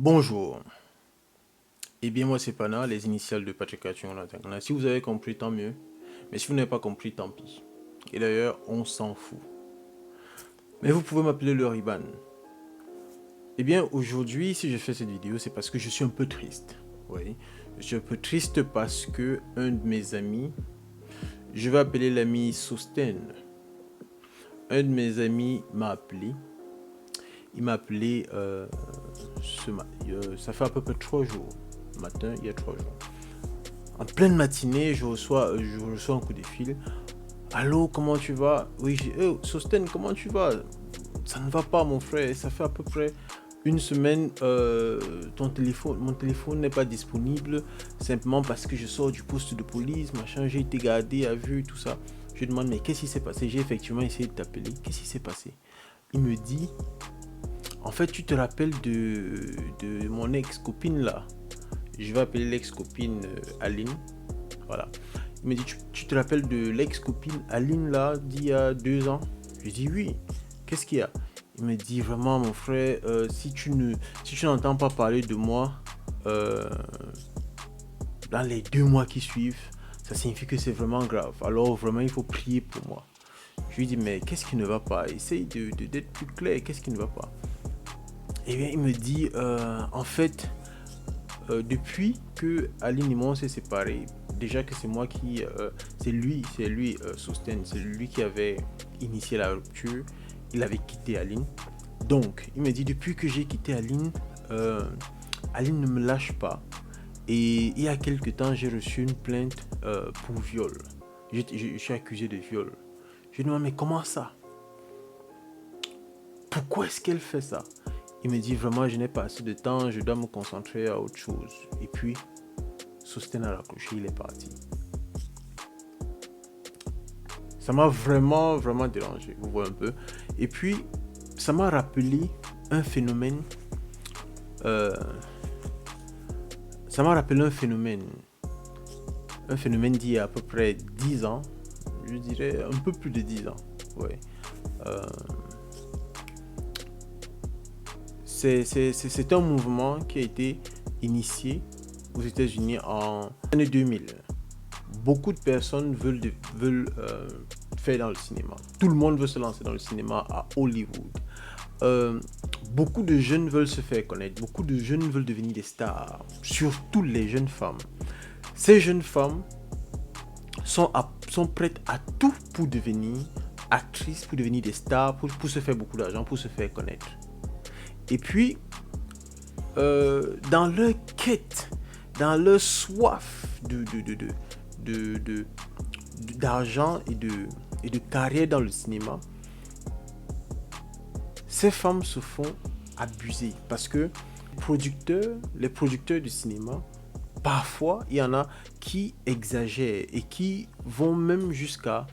Bonjour, eh bien moi c'est Pana, les initiales de Patrick Catching International. Si vous avez compris, tant mieux, mais si vous n'avez pas compris, tant pis. Et d'ailleurs, on s'en fout. Mais vous pouvez m'appeler le Riban. Eh bien aujourd'hui, si je fais cette vidéo, c'est parce que je suis un peu triste. Oui, je suis un peu triste parce que un de mes amis, je vais appeler l'ami Sosten, un de mes amis m'a appelé. Il m'a appelé, ça fait à peu près 3 jours, matin, il y a 3 jours. En pleine matinée, je reçois un coup de fil. Allô, comment tu vas? Oui, Sosten, comment tu vas? Ça ne va pas, mon frère. Ça fait à peu près une semaine, mon téléphone n'est pas disponible, simplement parce que je sors du poste de police, machin, j'ai été gardé à vue, tout ça. Je lui demande, mais qu'est-ce qui s'est passé? J'ai effectivement essayé de t'appeler. Qu'est-ce qui s'est passé? Il me dit, en fait, tu te rappelles de mon ex-copine là? Je vais appeler l'ex-copine Aline. Voilà. Il me dit, tu te rappelles de l'ex-copine Aline là, d'il y a 2 ans? Je dis oui. Qu'est-ce qu'il y a? Il me dit, vraiment mon frère, si tu n'entends pas parler de moi dans les 2 mois qui suivent, ça signifie que c'est vraiment grave. Alors vraiment, il faut prier pour moi. Je lui dis, mais qu'est-ce qui ne va pas? Essaye d'être plus clair, qu'est-ce qui ne va pas? Et bien, il me dit, en fait, depuis que Aline et moi on s'est séparés, déjà que c'est moi qui, c'est lui, Sosten, c'est lui qui avait initié la rupture. Il avait quitté Aline. Donc, il me dit, depuis que j'ai quitté Aline, Aline ne me lâche pas. Et il y a quelques temps, j'ai reçu une plainte pour viol. Je suis accusé de viol. Je lui demande, mais comment ça? Pourquoi est-ce qu'elle fait ça? Il me dit, vraiment, je n'ai pas assez de temps, je dois me concentrer à autre chose. Et puis, Sosten a raccroché, il est parti. Ça m'a vraiment, vraiment dérangé, vous voyez un peu. Et puis, ça m'a rappelé un phénomène. Ça m'a rappelé un phénomène. Un phénomène d'il y a à peu près 10 ans. Je dirais un peu plus de 10 ans. Ouais. C'est un mouvement qui a été initié aux États-Unis en l'année 2000. Beaucoup de personnes veulent faire dans le cinéma. Tout le monde veut se lancer dans le cinéma à Hollywood. Beaucoup de jeunes veulent se faire connaître. Beaucoup de jeunes veulent devenir des stars. Surtout les jeunes femmes. Ces jeunes femmes sont prêtes à tout pour devenir actrices, pour devenir des stars, pour se faire beaucoup d'argent, pour se faire connaître. Et puis, dans leur quête, dans leur soif d'argent et de carrière dans le cinéma, ces femmes se font abuser parce que les producteurs du cinéma, parfois il y en a qui exagèrent et qui vont même jusqu'à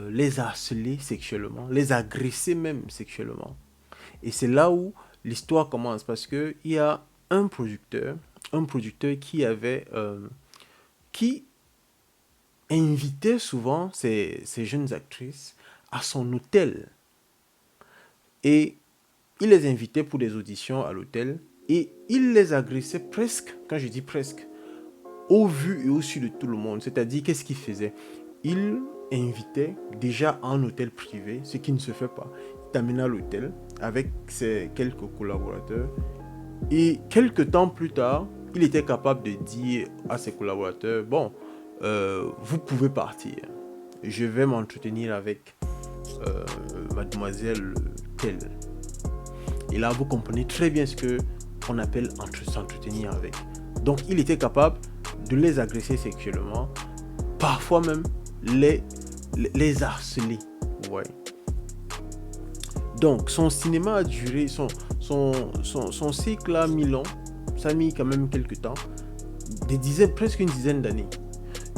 les harceler sexuellement, les agresser même sexuellement. Et c'est là où l'histoire commence parce que il y a un producteur qui invitait souvent ces jeunes actrices à son hôtel. Et il les invitait pour des auditions à l'hôtel et il les agressait presque, quand je dis presque, au vu et au su de tout le monde. C'est-à-dire, qu'est-ce qu'il faisait? Il invitait déjà en hôtel privé, ce qui ne se fait pas. Il t'amenait à l'hôtel avec ses quelques collaborateurs et quelques temps plus tard, il était capable de dire à ses collaborateurs, bon, vous pouvez partir. Je vais m'entretenir avec mademoiselle telle. Et là, vous comprenez très bien ce qu'on appelle s'entretenir avec. Donc, il était capable de les agresser sexuellement, parfois même les harceler. Ouais. Donc, son cinéma a duré, son cycle a mis long, ça a mis quand même quelques temps, presque une dizaine d'années,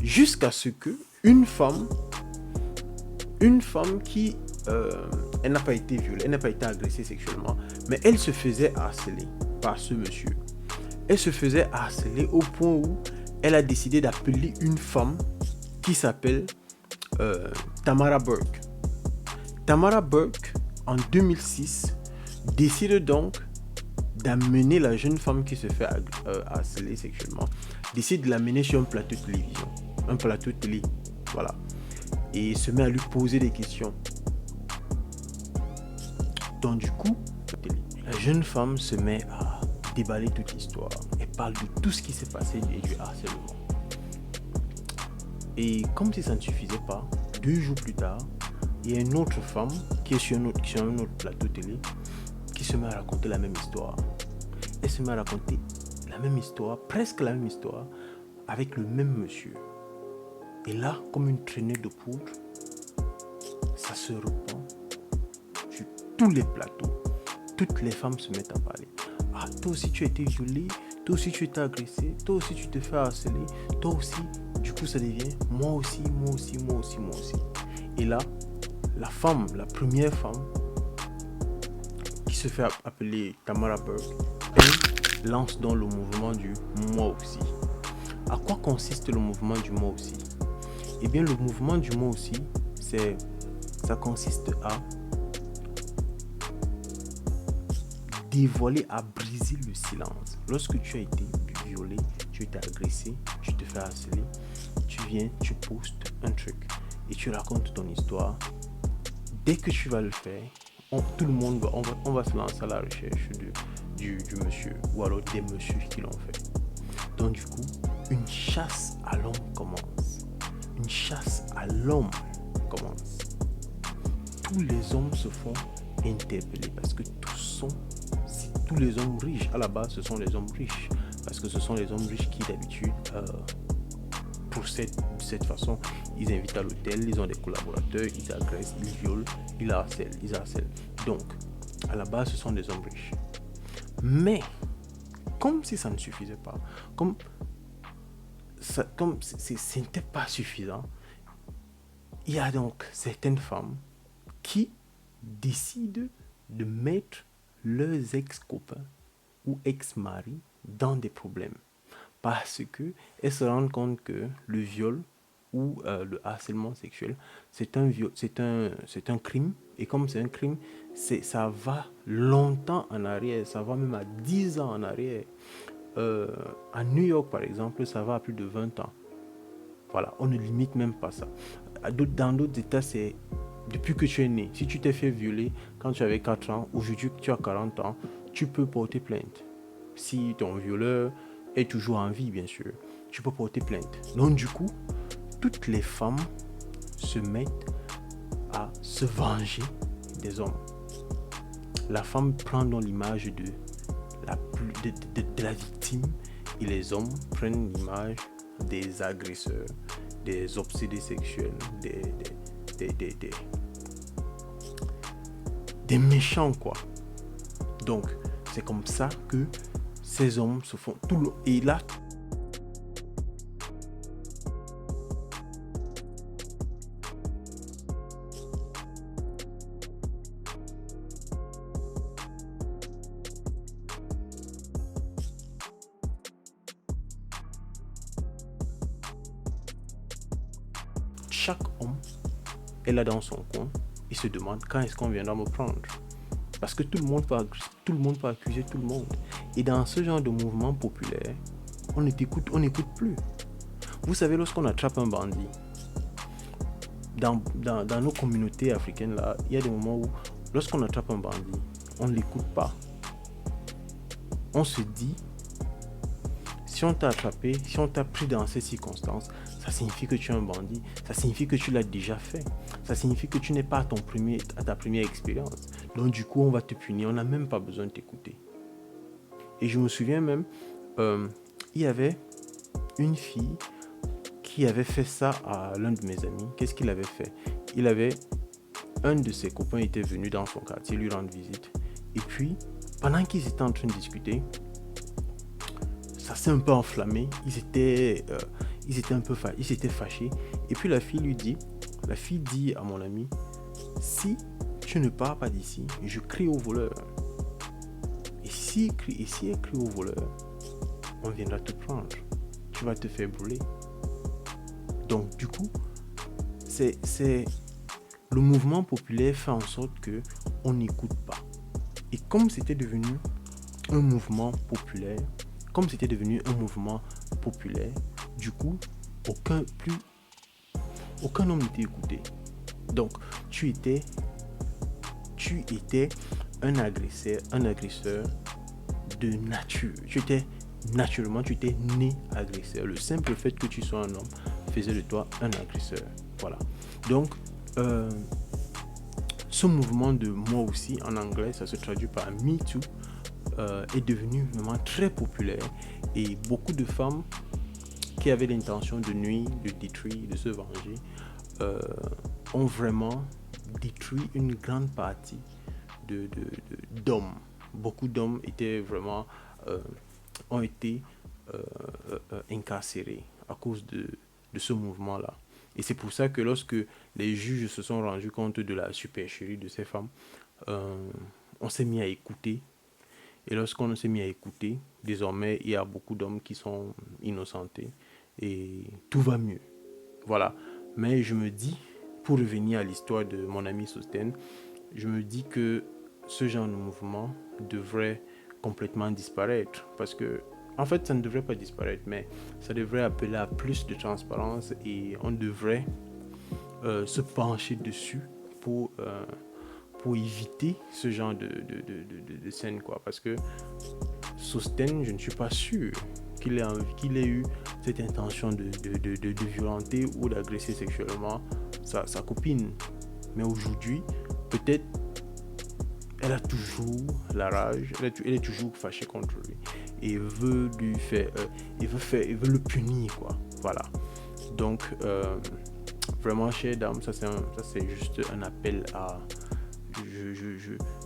jusqu'à ce que une femme qui elle n'a pas été violée, elle n'a pas été agressée sexuellement, mais elle se faisait harceler par ce monsieur. Elle se faisait harceler au point où elle a décidé d'appeler une femme qui s'appelle Tamara Burke. Tamara Burke, en 2006, décide donc d'amener la jeune femme qui se fait harceler sexuellement, décide de l'amener sur un plateau de télévision, un plateau de télé, voilà, et se met à lui poser des questions. Donc du coup, la jeune femme se met à déballer toute l'histoire. Elle parle de tout ce qui s'est passé et du harcèlement. Et comme si ça ne suffisait pas, 2 jours plus tard, il y a une autre femme qui est sur un autre plateau télé qui se met à raconter la même histoire. Elle se met à raconter la même histoire, presque la même histoire, avec le même monsieur. Et là, comme une traînée de poudre, ça se répand sur tous les plateaux. Toutes les femmes se mettent à parler. Ah, toi aussi tu as été violée, toi aussi tu as été agressée, toi aussi tu te fais harceler, toi aussi. Du coup, ça devient moi aussi. Et là, la première femme, qui se fait appeler Tamara Burke, elle lance dans le mouvement du moi aussi. À quoi consiste le mouvement du moi aussi? Eh bien, le mouvement du moi aussi, ça consiste à dévoiler, à briser le silence. Lorsque tu as été violé, tu as été agressé, tu te fais harceler, tu viens, tu postes un truc et tu racontes ton histoire. Dès que tu vas le faire, tout le monde on va se lancer à la recherche du monsieur ou alors des messieurs qui l'ont fait. Donc du coup, une chasse à l'homme commence. Une chasse à l'homme commence. Tous les hommes se font interpeller parce que tous les hommes riches, à la base, ce sont les hommes riches. Parce que ce sont les hommes riches qui, d'habitude, pour cette façon, ils invitent à l'hôtel, ils ont des collaborateurs, ils agressent, ils violent, ils harcèlent. Donc, à la base, ce sont des hommes riches. Mais, comme si ça ne suffisait pas, comme ce n'était pas suffisant, il y a donc certaines femmes qui décident de mettre leurs ex-copains ou ex-maris dans des problèmes parce que elles se rendent compte que le viol ou le harcèlement sexuel c'est un crime, et comme c'est un crime, ça va longtemps en arrière, ça va même à 10 ans en arrière. À New York par exemple, ça va à plus de 20 ans. Voilà, on ne limite même pas ça. Dans d'autres états, c'est depuis que tu es né. Si tu t'es fait violer quand tu avais 4 ans, aujourd'hui que tu as 40 ans, tu peux porter plainte. Si ton violeur est toujours en vie, bien sûr, tu peux porter plainte. Donc du coup, toutes les femmes se mettent à se venger des hommes. La femme prend dans l'image de la victime et les hommes prennent l'image des agresseurs, des obsédés sexuels, des méchants, quoi. Donc c'est comme ça que ces hommes se font et là chaque homme est là dans son coin et se demande quand est-ce qu'on viendra me prendre. Parce que tout le monde peut accuser tout le monde. Et dans ce genre de mouvement populaire, on n'écoute plus. Vous savez, lorsqu'on attrape un bandit, dans nos communautés africaines, là, il y a des moments où, lorsqu'on attrape un bandit, on ne l'écoute pas. On se dit, si on t'a attrapé, si on t'a pris dans ces circonstances, ça signifie que tu es un bandit, ça signifie que tu l'as déjà fait, ça signifie que tu n'es pas à ta première expérience. Donc du coup, on va te punir, on n'a même pas besoin de t'écouter. Et je me souviens même, il y avait une fille qui avait fait ça à l'un de mes amis. Qu'est-ce qu'il avait fait? Un de ses copains était venu dans son quartier lui rendre visite. Et puis, pendant qu'ils étaient en train de discuter, ça s'est un peu enflammé. Ils étaient fâchés. Et puis la fille dit à mon ami, si tu ne pars pas d'ici, je crie au voleur. Et si elle crie au voleur, on viendra te prendre. Tu vas te faire brûler. Donc du coup, c'est le mouvement populaire fait en sorte que on n'écoute pas. Et comme c'était devenu un mouvement populaire, comme c'était devenu un mouvement populaire, du coup, aucun homme n'était écouté. Donc, tu étais un agresseur de nature. Tu étais né agresseur. Le simple fait que tu sois un homme faisait de toi un agresseur. Voilà. Donc, ce mouvement de moi aussi, en anglais, ça se traduit par Me Too, est devenu vraiment très populaire. Et beaucoup de femmes qui avaient l'intention de nuire, de détruire, de se venger, ont vraiment détruit une grande partie d'hommes. Beaucoup d'hommes étaient vraiment ont été incarcérés à cause de ce mouvement-là. Et c'est pour ça que lorsque les juges se sont rendus compte de la supercherie de ces femmes, on s'est mis à écouter. Et lorsqu'on s'est mis à écouter, désormais, il y a beaucoup d'hommes qui sont innocentés et tout va mieux. Voilà. Mais je me dis, pour revenir à l'histoire de mon ami Sosten, je me dis que ce genre de mouvement devrait complètement disparaître. Parce que, en fait, ça ne devrait pas disparaître, mais ça devrait appeler à plus de transparence et on devrait se pencher dessus pour éviter ce genre de scène, quoi. Parce que Sosten, je ne suis pas sûr qu'il ait eu cette intention de violenter ou d'agresser sexuellement sa copine. Mais aujourd'hui, peut-être elle a toujours la rage, elle est toujours fâchée contre lui et veut lui faire, il veut le punir, quoi. Voilà. Donc vraiment, chère dame, ça c'est juste un appel à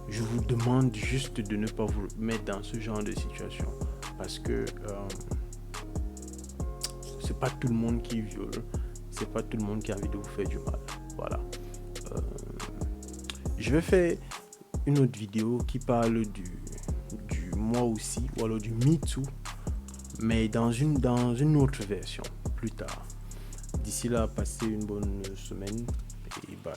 je vous demande juste de ne pas vous mettre dans ce genre de situation parce que c'est pas tout le monde qui viole, c'est pas tout le monde qui a envie de vous faire du mal. Voilà. Je vais faire une autre vidéo qui parle du moi aussi ou alors du Me Too, mais dans une autre version plus tard. D'ici là, passez une bonne semaine et bye.